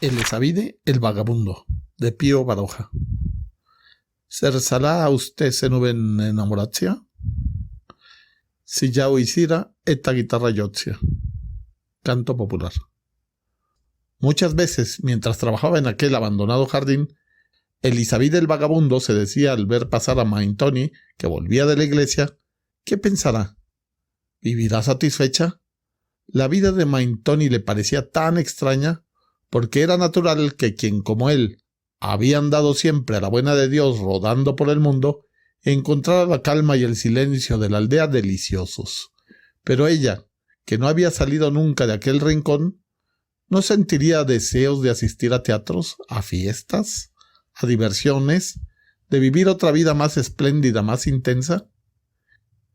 Elisabide el vagabundo, de Pío Baroja. ¿Sersará a usted se nuben enamoratzia? Si ya o hiciera, esta guitarra yotzia. Canto popular. Muchas veces, mientras trabajaba en aquel abandonado jardín, Elisabide el vagabundo se decía al ver pasar a Maintoni, que volvía de la iglesia, ¿qué pensará? ¿Vivirá satisfecha? La vida de Maintoni le parecía tan extraña, porque era natural que quien como él había andado siempre a la buena de Dios rodando por el mundo, encontrara la calma y el silencio de la aldea deliciosos. Pero ella, que no había salido nunca de aquel rincón, ¿no sentiría deseos de asistir a teatros, a fiestas, a diversiones, de vivir otra vida más espléndida, más intensa?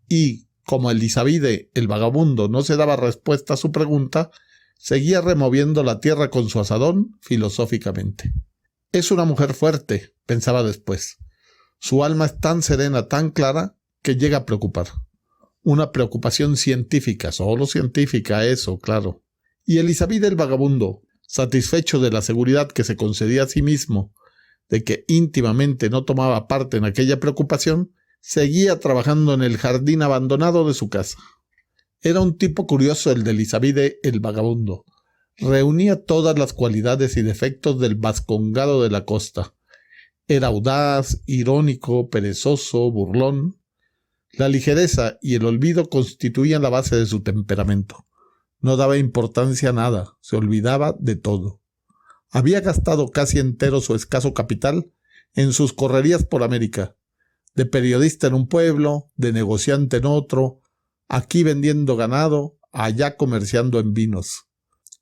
Y, como Elisabide el vagabundo no se daba respuesta a su pregunta, seguía removiendo la tierra con su azadón filosóficamente. Es una mujer fuerte, pensaba después. Su alma es tan serena, tan clara, que llega a preocupar. Una preocupación científica, solo científica, eso, claro. Y Elisabide el vagabundo, satisfecho de la seguridad que se concedía a sí mismo, de que íntimamente no tomaba parte en aquella preocupación, seguía trabajando en el jardín abandonado de su casa. Era un tipo curioso el de Elisabide el vagabundo. Reunía todas las cualidades y defectos del vascongado de la costa. Era audaz, irónico, perezoso, burlón. La ligereza y el olvido constituían la base de su temperamento. No daba importancia a nada, se olvidaba de todo. Había gastado casi entero su escaso capital en sus correrías por América, de periodista en un pueblo, de negociante en otro, aquí vendiendo ganado, allá comerciando en vinos.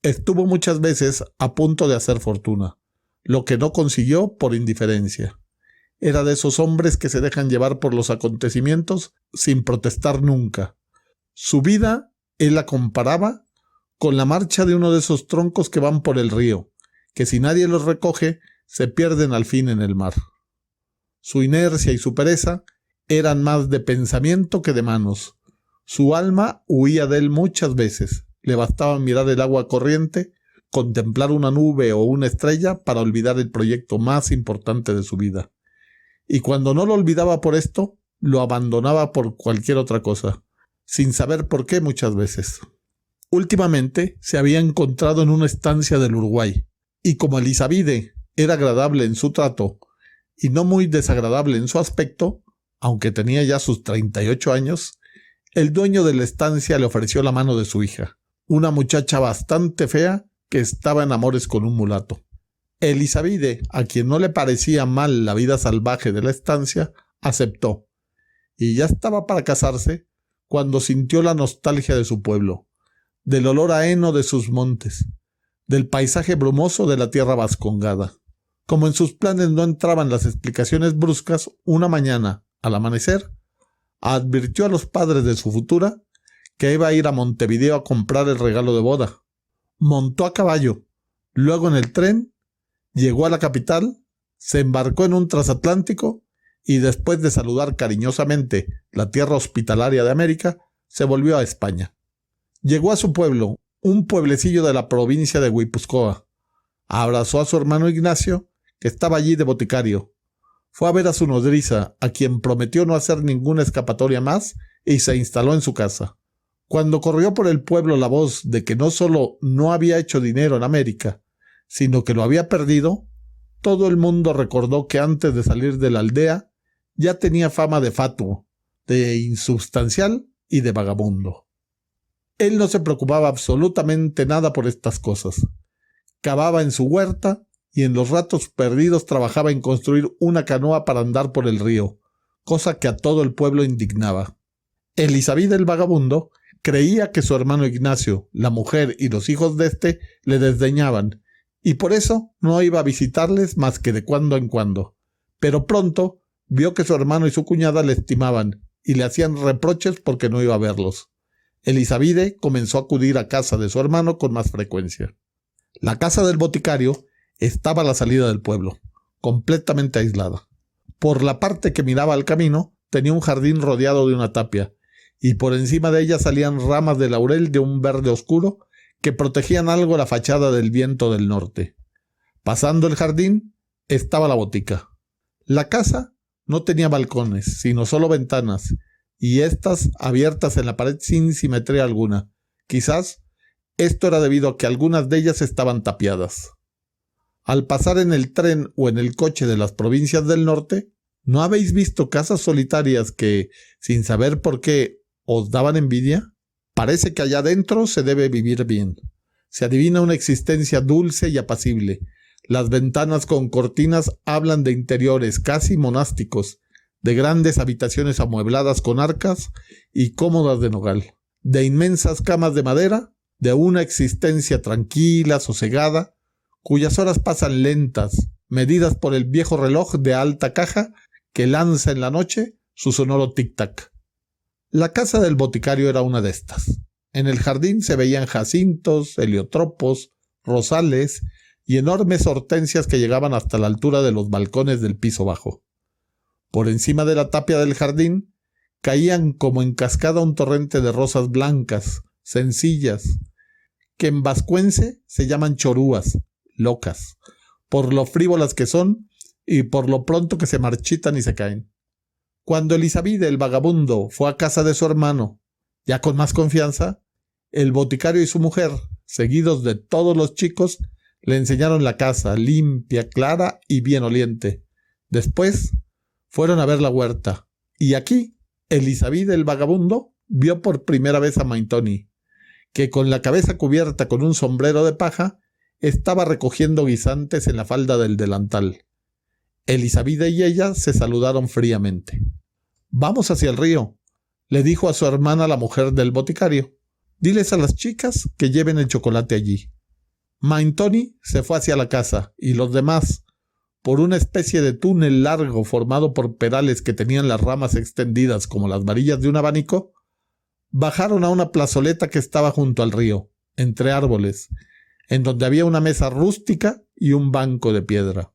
Estuvo muchas veces a punto de hacer fortuna, lo que no consiguió por indiferencia. Era de esos hombres que se dejan llevar por los acontecimientos sin protestar nunca. Su vida él la comparaba con la marcha de uno de esos troncos que van por el río, que si nadie los recoge, se pierden al fin en el mar. Su inercia y su pereza eran más de pensamiento que de manos. Su alma huía de él muchas veces. Le bastaba mirar el agua corriente, contemplar una nube o una estrella para olvidar el proyecto más importante de su vida. Y cuando no lo olvidaba por esto, lo abandonaba por cualquier otra cosa, sin saber por qué muchas veces. Últimamente se había encontrado en una estancia del Uruguay, y como Elisabide era agradable en su trato y no muy desagradable en su aspecto, aunque tenía ya sus 38 años, el dueño de la estancia le ofreció la mano de su hija, una muchacha bastante fea que estaba en amores con un mulato. Elisabide, a quien no le parecía mal la vida salvaje de la estancia, aceptó, y ya estaba para casarse cuando sintió la nostalgia de su pueblo, del olor a heno de sus montes, del paisaje brumoso de la tierra vascongada. Como en sus planes no entraban las explicaciones bruscas, una mañana, al amanecer, advirtió a los padres de su futura que iba a ir a Montevideo a comprar el regalo de boda. Montó a caballo, luego en el tren, llegó a la capital, se embarcó en un transatlántico y después de saludar cariñosamente la tierra hospitalaria de América, se volvió a España. Llegó a su pueblo, un pueblecillo de la provincia de Guipúzcoa. Abrazó a su hermano Ignacio, que estaba allí de boticario. Fue a ver a su nodriza, a quien prometió no hacer ninguna escapatoria más, y se instaló en su casa. Cuando corrió por el pueblo la voz de que no solo no había hecho dinero en América, sino que lo había perdido, todo el mundo recordó que antes de salir de la aldea ya tenía fama de fatuo, de insubstancial y de vagabundo. Él no se preocupaba absolutamente nada por estas cosas. Cavaba en su huerta y en los ratos perdidos trabajaba en construir una canoa para andar por el río, cosa que a todo el pueblo indignaba. Elisabide el vagabundo creía que su hermano Ignacio, la mujer y los hijos de éste le desdeñaban, y por eso no iba a visitarles más que de cuando en cuando. Pero pronto vio que su hermano y su cuñada le estimaban y le hacían reproches porque no iba a verlos. Elisabide comenzó a acudir a casa de su hermano con más frecuencia. La casa del boticario estaba a la salida del pueblo, completamente aislada. Por la parte que miraba al camino tenía un jardín rodeado de una tapia, y por encima de ella salían ramas de laurel de un verde oscuro que protegían algo la fachada del viento del norte. Pasando el jardín estaba la botica. La casa no tenía balcones, sino solo ventanas, y éstas abiertas en la pared sin simetría alguna. Quizás esto era debido a que algunas de ellas estaban tapiadas. Al pasar en el tren o en el coche de las provincias del norte, ¿no habéis visto casas solitarias que, sin saber por qué, os daban envidia? Parece que allá adentro se debe vivir bien. Se adivina una existencia dulce y apacible. Las ventanas con cortinas hablan de interiores casi monásticos, de grandes habitaciones amuebladas con arcas y cómodas de nogal, de inmensas camas de madera, de una existencia tranquila, sosegada, cuyas horas pasan lentas, medidas por el viejo reloj de alta caja que lanza en la noche su sonoro tic-tac. La casa del boticario era una de estas. En el jardín se veían jacintos, heliotropos, rosales y enormes hortensias que llegaban hasta la altura de los balcones del piso bajo. Por encima de la tapia del jardín caían como en cascada un torrente de rosas blancas, sencillas, que en vascuence se llaman chorúas, locas, por lo frívolas que son y por lo pronto que se marchitan y se caen. Cuando Elisabide el vagabundo fue a casa de su hermano, ya con más confianza, el boticario y su mujer, seguidos de todos los chicos, le enseñaron la casa, limpia, clara y bien oliente. Después fueron a ver la huerta, y aquí Elisabide el vagabundo vio por primera vez a Mentoni, que con la cabeza cubierta con un sombrero de paja, estaba recogiendo guisantes en la falda del delantal. Elisabide y ella se saludaron fríamente. «Vamos hacia el río», le dijo a su hermana la mujer del boticario. «Diles a las chicas que lleven el chocolate allí». Mentoni se fue hacia la casa, y los demás, por una especie de túnel largo formado por perales que tenían las ramas extendidas como las varillas de un abanico, bajaron a una plazoleta que estaba junto al río, entre árboles, en donde había una mesa rústica y un banco de piedra.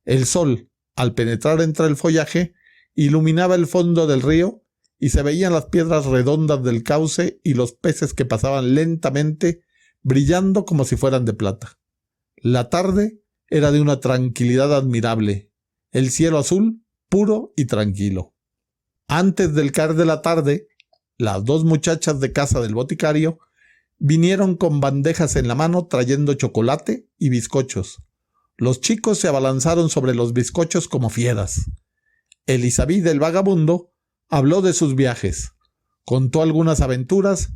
El sol, al penetrar entre el follaje, iluminaba el fondo del río y se veían las piedras redondas del cauce y los peces que pasaban lentamente, brillando como si fueran de plata. La tarde era de una tranquilidad admirable, el cielo azul, puro y tranquilo. Antes del caer de la tarde, las dos muchachas de casa del boticario vinieron con bandejas en la mano trayendo chocolate y bizcochos. Los chicos se abalanzaron sobre los bizcochos como fieras. Elisabide el vagabundo habló de sus viajes, contó algunas aventuras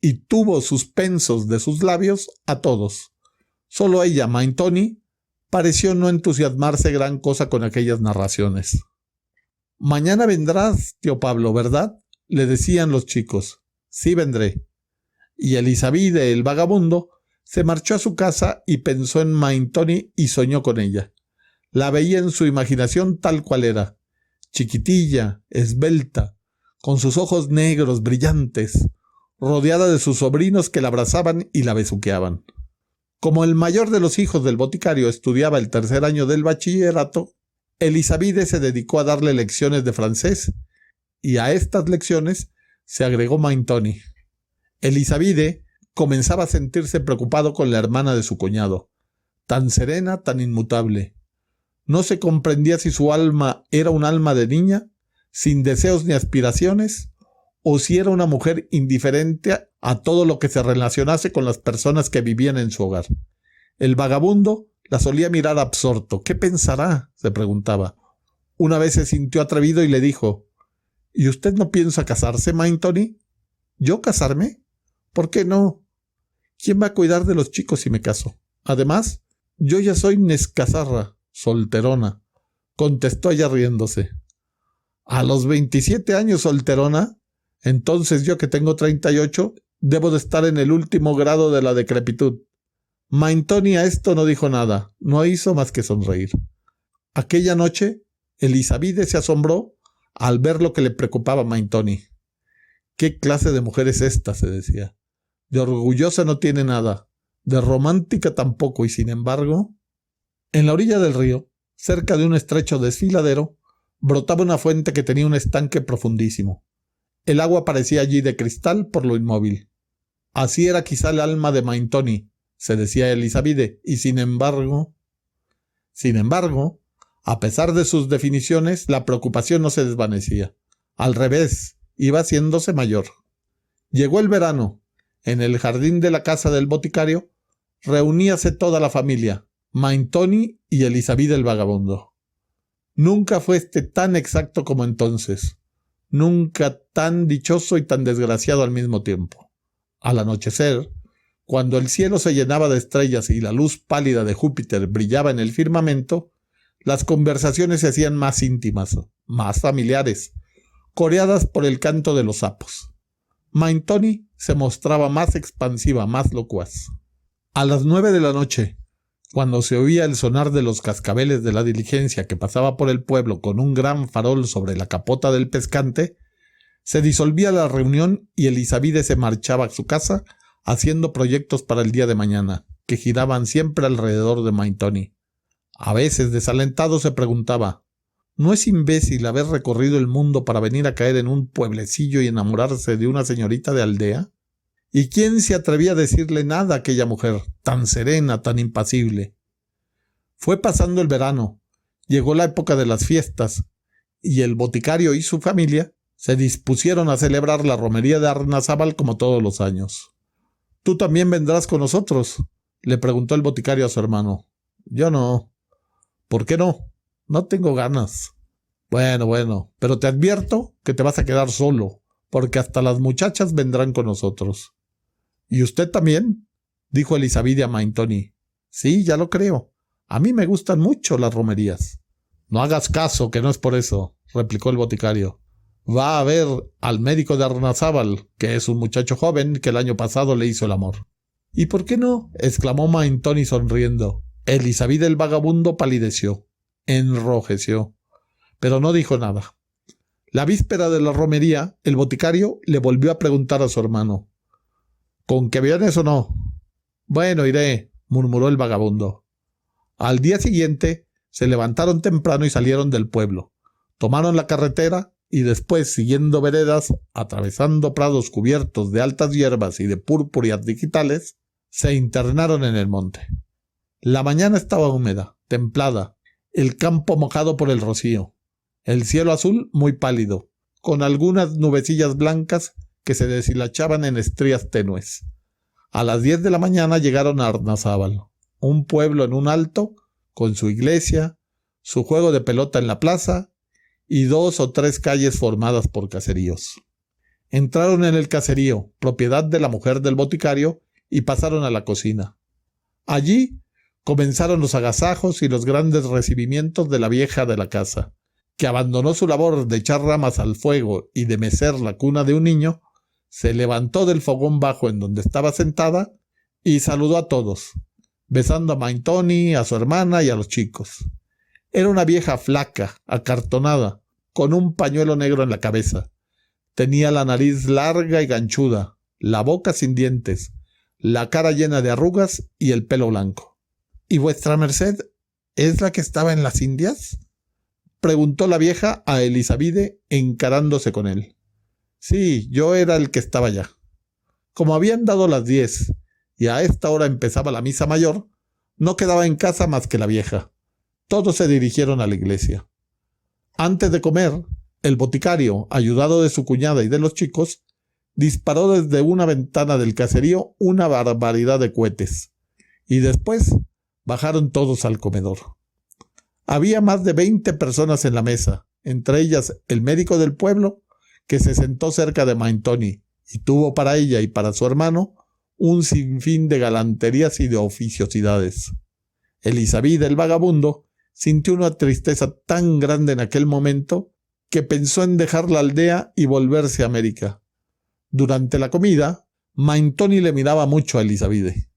y tuvo suspensos de sus labios a todos. Solo ella, Mentoni, pareció no entusiasmarse gran cosa con aquellas narraciones. «Mañana vendrás, tío Pablo, ¿verdad?», le decían los chicos. «Sí, vendré». Y Elisabide el vagabundo se marchó a su casa y pensó en Mentoni y soñó con ella. La veía en su imaginación tal cual era, chiquitilla, esbelta, con sus ojos negros brillantes, rodeada de sus sobrinos que la abrazaban y la besuqueaban. Como el mayor de los hijos del boticario estudiaba el tercer año del bachillerato, Elisabide se dedicó a darle lecciones de francés, y a estas lecciones se agregó Mentoni. Elisabide comenzaba a sentirse preocupado con la hermana de su cuñado, tan serena, tan inmutable. No se comprendía si su alma era un alma de niña, sin deseos ni aspiraciones, o si era una mujer indiferente a todo lo que se relacionase con las personas que vivían en su hogar. El vagabundo la solía mirar absorto. «¿Qué pensará?», se preguntaba. Una vez se sintió atrevido y le dijo: «¿Y usted no piensa casarse, Mentoni?». «¿Yo casarme? ¿Por qué no? ¿Quién va a cuidar de los chicos si me caso? Además, yo ya soy nescazarra, solterona», contestó ella riéndose. «¿A los 27 años solterona? Entonces yo, que tengo 38, debo de estar en el último grado de la decrepitud». Mentoni a esto no dijo nada, no hizo más que sonreír. Aquella noche, Elisabide se asombró al ver lo que le preocupaba a Mentoni. «¿Qué clase de mujer es esta?», se decía. «De orgullosa no tiene nada, de romántica tampoco, y sin embargo...». En la orilla del río, cerca de un estrecho desfiladero, brotaba una fuente que tenía un estanque profundísimo. El agua parecía allí de cristal por lo inmóvil. Así era quizá el alma de Mentoni, se decía Elisabide, y sin embargo... Sin embargo, a pesar de sus definiciones, la preocupación no se desvanecía. Al revés, iba haciéndose mayor. Llegó el verano. En el jardín de la casa del boticario reuníase toda la familia, Mentoni y Elisabide el vagabundo. Nunca fue tan exacto como entonces. Nunca tan dichoso y tan desgraciado al mismo tiempo. Al anochecer, cuando el cielo se llenaba de estrellas y la luz pálida de Júpiter brillaba en el firmamento, las conversaciones se hacían más íntimas, más familiares, coreadas por el canto de los sapos. Mentoni se mostraba más expansiva, más locuaz. A las 9 de la noche, cuando se oía el sonar de los cascabeles de la diligencia que pasaba por el pueblo con un gran farol sobre la capota del pescante, se disolvía la reunión y Elisabide se marchaba a su casa haciendo proyectos para el día de mañana, que giraban siempre alrededor de Mentoni. A veces, desalentado, se preguntaba: ¿no es imbécil haber recorrido el mundo para venir a caer en un pueblecillo y enamorarse de una señorita de aldea? ¿Y quién se atrevía a decirle nada a aquella mujer, tan serena, tan impasible? Fue pasando el verano, llegó la época de las fiestas, y el boticario y su familia se dispusieron a celebrar la romería de Arnazábal como todos los años. ¿Tú también vendrás con nosotros?, le preguntó el boticario a su hermano. Yo no. ¿Por qué no? No tengo ganas. Bueno, pero te advierto que te vas a quedar solo, porque hasta las muchachas vendrán con nosotros. ¿Y usted también?, dijo Elisabide a Mentoni. Sí, ya lo creo. A mí me gustan mucho las romerías. No hagas caso, que no es por eso, replicó el boticario. Va a ver al médico de Arnazábal, que es un muchacho joven que el año pasado le hizo el amor. ¿Y por qué no?, exclamó Mentoni sonriendo. Elisabide el vagabundo palideció, enrojeció, pero no dijo nada. La víspera de la romería, el boticario le volvió a preguntar a su hermano: ¿con que vienes o no? Bueno, iré, murmuró el vagabundo. Al día siguiente se levantaron temprano y salieron del pueblo. Tomaron la carretera y después, siguiendo veredas, atravesando prados cubiertos de altas hierbas y de purpúreas digitales, se internaron en el monte. La mañana estaba húmeda, templada, el campo mojado por el rocío, el cielo azul muy pálido, con algunas nubecillas blancas que se deshilachaban en estrías tenues. A las 10 de la mañana llegaron a Arnazábal, un pueblo en un alto, con su iglesia, su juego de pelota en la plaza y 2 o 3 calles formadas por caseríos. Entraron en el caserío, propiedad de la mujer del boticario, y pasaron a la cocina. Allí comenzaron los agasajos y los grandes recibimientos de la vieja de la casa, que abandonó su labor de echar ramas al fuego y de mecer la cuna de un niño, se levantó del fogón bajo en donde estaba sentada y saludó a todos, besando a Mentoni, a su hermana y a los chicos. Era una vieja flaca, acartonada, con un pañuelo negro en la cabeza. Tenía la nariz larga y ganchuda, la boca sin dientes, la cara llena de arrugas y el pelo blanco. ¿Y vuestra merced es la que estaba en las Indias?, preguntó la vieja a Elisabide, encarándose con él. Sí, yo era el que estaba allá. Como habían dado las 10 y a esta hora empezaba la misa mayor, no quedaba en casa más que la vieja. Todos se dirigieron a la iglesia. Antes de comer, el boticario, ayudado de su cuñada y de los chicos, disparó desde una ventana del caserío una barbaridad de cohetes, y después bajaron todos al comedor. Había más de 20 personas en la mesa, entre ellas el médico del pueblo, que se sentó cerca de Mentoni y tuvo para ella y para su hermano un sinfín de galanterías y de oficiosidades. Elisabide el vagabundo sintió una tristeza tan grande en aquel momento que pensó en dejar la aldea y volverse a América. Durante la comida, Mentoni le miraba mucho a Elisabide.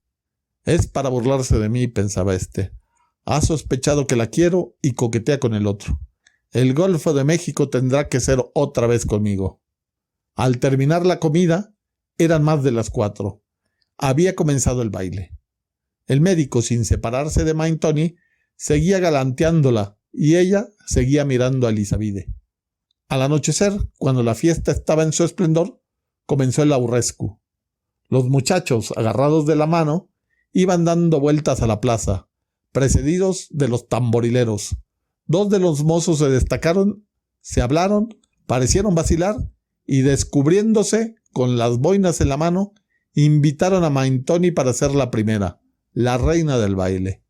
Es para burlarse de mí, pensaba este. Ha sospechado que la quiero y coquetea con el otro. El Golfo de México tendrá que ser otra vez conmigo. Al terminar la comida, eran más de las 4. Había comenzado el baile. El médico, sin separarse de Mentoni, seguía galanteándola y ella seguía mirando a Elisabide. Al anochecer, cuando la fiesta estaba en su esplendor, comenzó el aurrescu. Los muchachos, agarrados de la mano, iban dando vueltas a la plaza, precedidos de los tamborileros. 2 de los mozos se destacaron, se hablaron, parecieron vacilar y, descubriéndose con las boinas en la mano, invitaron a Mentoni para ser la primera, la reina del baile.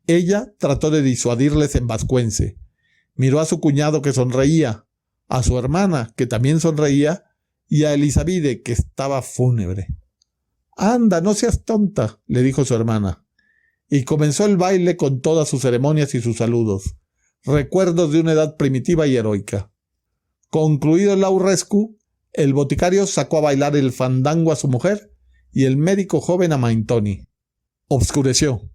Ella trató de disuadirles en vascuence. Miró a su cuñado, que sonreía, a su hermana, que también sonreía, y a Elisabide, que estaba fúnebre. «Anda, no seas tonta», le dijo su hermana. Y comenzó el baile con todas sus ceremonias y sus saludos, recuerdos de una edad primitiva y heroica. Concluido el laurescu, el boticario sacó a bailar el fandango a su mujer y el médico joven a Mentoni. Obscureció.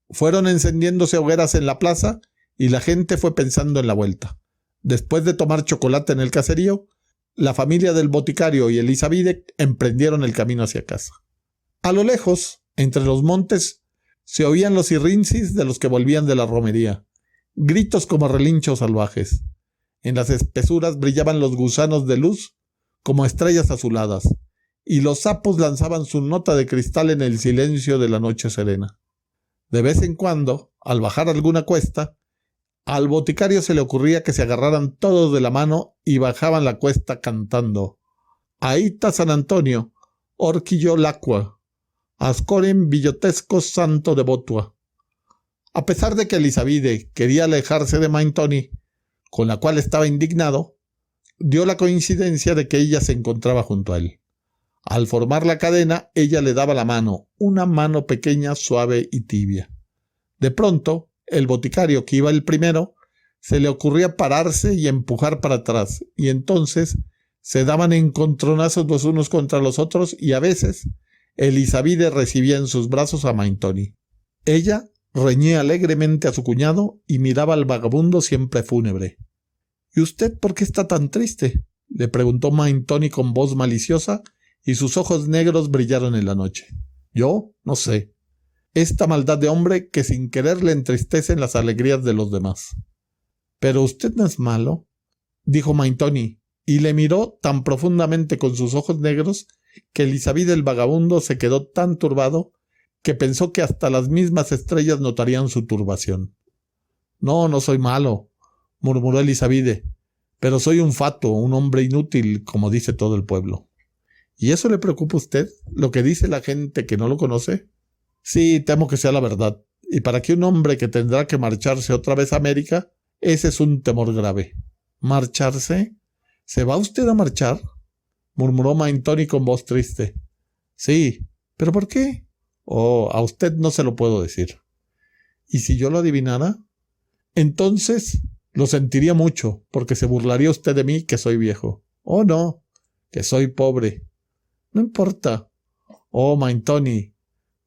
Fueron encendiéndose hogueras en la plaza y la gente fue pensando en la vuelta. Después de tomar chocolate en el caserío, la familia del boticario y Elisabide emprendieron el camino hacia casa. A lo lejos, entre los montes, se oían los irrincis de los que volvían de la romería, gritos como relinchos salvajes. En las espesuras brillaban los gusanos de luz como estrellas azuladas, y los sapos lanzaban su nota de cristal en el silencio de la noche serena. De vez en cuando, al bajar alguna cuesta, al boticario se le ocurría que se agarraran todos de la mano y bajaban la cuesta cantando: «Aita San Antonio, orquillo lacua, ascoren villotesco santo devotua». A pesar de que Elisabide quería alejarse de Mentoni, con la cual estaba indignado, dio la coincidencia de que ella se encontraba junto a él. Al formar la cadena, ella le daba la mano, una mano pequeña, suave y tibia. De pronto, el boticario, que iba el primero, se le ocurría pararse y empujar para atrás, y entonces se daban encontronazos los unos contra los otros, y a veces Elisabide recibía en sus brazos a Mentoni. Ella reñía alegremente a su cuñado y miraba al vagabundo siempre fúnebre. «¿Y usted por qué está tan triste?», le preguntó Mentoni con voz maliciosa, y sus ojos negros brillaron en la noche. «Yo no sé. Esta maldad de hombre que sin querer le entristecen las alegrías de los demás». «Pero usted no es malo», dijo Mentoni, y le miró tan profundamente con sus ojos negros que Elisabide el vagabundo se quedó tan turbado que pensó que hasta las mismas estrellas notarían su turbación. «No, no soy malo», murmuró Elisabide, «pero soy un fato, un hombre inútil, como dice todo el pueblo». «¿Y eso le preocupa a usted, lo que dice la gente que no lo conoce?». «Sí, temo que sea la verdad, y para que un hombre que tendrá que marcharse otra vez a América, ese es un temor grave». «¿Marcharse? ¿Se va usted a marchar?», murmuró Mentoni con voz triste. «Sí, ¿pero por qué?». «Oh, a usted no se lo puedo decir». «¿Y si yo lo adivinara?». «Entonces lo sentiría mucho, porque se burlaría usted de mí, que soy viejo». «Oh, no, que soy pobre». «No importa». «Oh, Mentoni,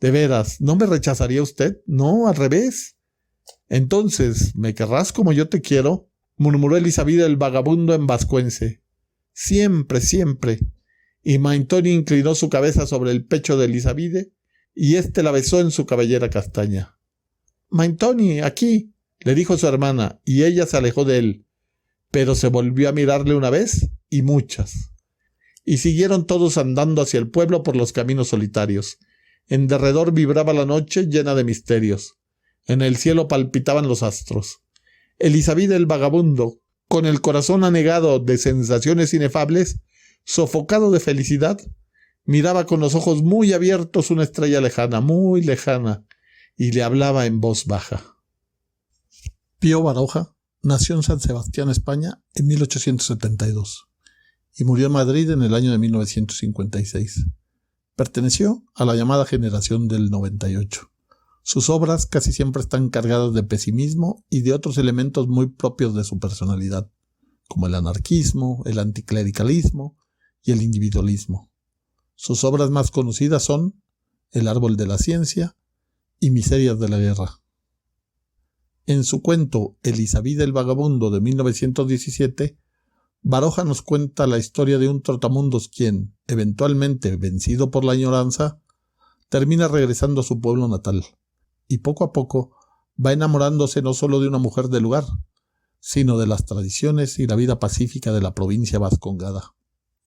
de veras, ¿no me rechazaría usted?». «No, al revés». «Entonces, ¿me querrás como yo te quiero?», murmuró Elisabide el vagabundo en vascuence. «Siempre, siempre». Y Mentoni inclinó su cabeza sobre el pecho de Elisabide, y éste la besó en su cabellera castaña. «Mentoni, aquí», le dijo su hermana, y ella se alejó de él, pero se volvió a mirarle una vez y muchas. Y siguieron todos andando hacia el pueblo por los caminos solitarios. En derredor vibraba la noche llena de misterios. En el cielo palpitaban los astros. Elisabide el vagabundo, con el corazón anegado de sensaciones inefables, sofocado de felicidad, miraba con los ojos muy abiertos una estrella lejana, muy lejana, y le hablaba en voz baja. Pío Baroja nació en San Sebastián, España, en 1872 y murió en Madrid en el año de 1956. Perteneció a la llamada generación del 98. Sus obras casi siempre están cargadas de pesimismo y de otros elementos muy propios de su personalidad, como el anarquismo, el anticlericalismo y el individualismo. Sus obras más conocidas son El árbol de la ciencia y Miserias de la guerra. En su cuento Elisabide el vagabundo de 1917, Baroja nos cuenta la historia de un trotamundos quien, eventualmente vencido por la añoranza, termina regresando a su pueblo natal, y poco a poco va enamorándose no solo de una mujer del lugar, sino de las tradiciones y la vida pacífica de la provincia vascongada.